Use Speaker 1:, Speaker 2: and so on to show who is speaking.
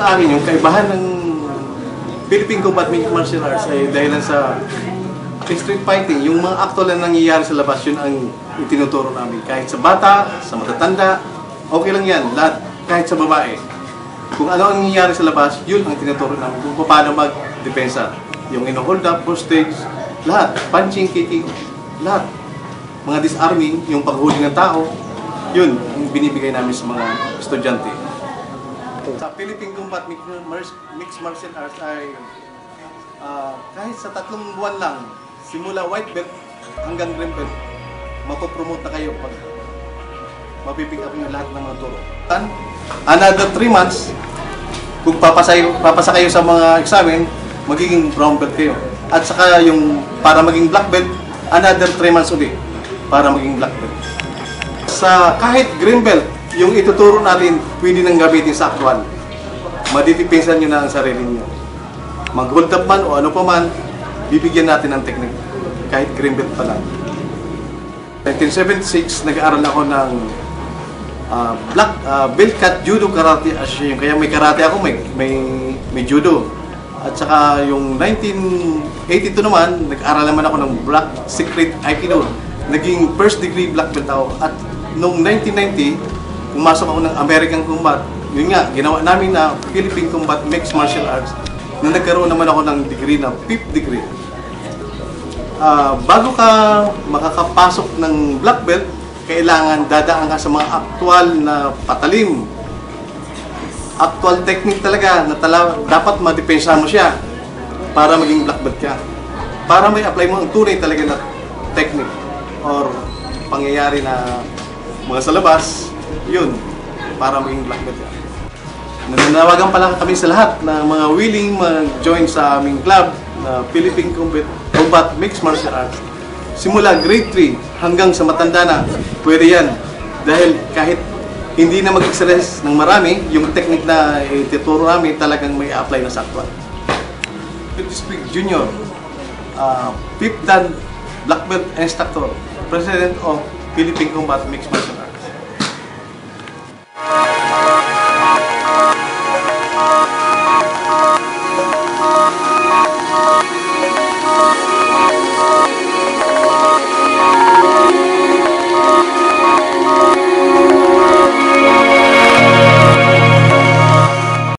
Speaker 1: sa akin yung kaibahan ng Philippine Combat Martial Arts ay dahil sa street fighting, yung mga actual na nangyayari sa labas, yun ang itinuturo namin. Kahit sa bata, sa matatanda, okay lang yan, lahat, kahit sa babae. Kung ano ang nangyayari sa labas, yun ang tinuturo namin. Kung paano mag-depensa. Yung ino-hold up, hostage, lahat, punching, kicking, lahat. Mga disarming, yung paghuli ng tao, yun ang binibigay namin sa mga estudyante. Sa Philippine Combat Mixed Martial Arts ay kahit sa 3 buwan lang, simula white belt hanggang green belt, mapopromote na kayo pag mapipick up nyo lahat ng mga turo. Another 3 months, kung papasa kayo sa mga examen, magiging brown belt kayo. At saka yung para maging black belt, another 3 months ulit para maging black belt. Sa kahit green belt, yung ituturo natin, pwede nang gamitin sa actual. Madidepensa nyo na ang sarili nyo. Mag-hold up man o ano pa man, bibigyan natin ng technique. Kahit green belt pa lang. 1976, nag-aaral ako ng black belt cut judo karate association. Kaya may karate ako, may judo. At saka yung 1982 naman, nag-aaral naman ako ng black secret aikido. Naging first degree black belt ako. At noong 1990, pumasok ako ng American Combat. Yun nga, ginawa namin na Philippine Combat Mixed Martial Arts na nagkaroon naman ako ng degree na 5th degree. Bago ka makakapasok ng black belt, kailangan dadaan ka sa mga aktual na patalim. Actual technique talaga na dapat madepensa mo siya para maging black belt ka. Para may apply mo ang tunay talaga na technique or pangyayari na mga sa labas, yun, para maging black belt ka. Nananawagan pala kami sa lahat ng mga willing mag-join sa aming club na Philippine Combat Mixed Martial Arts. Simula grade 3 hanggang sa matanda na, pwede yan. Dahil kahit hindi na mag-exercise ng marami, yung technique na ituturo namin talagang may apply na sa actual. Speak Junior, 5th Dan Black Belt Instructor, President of Philippine Combat Mixed Martial Arts.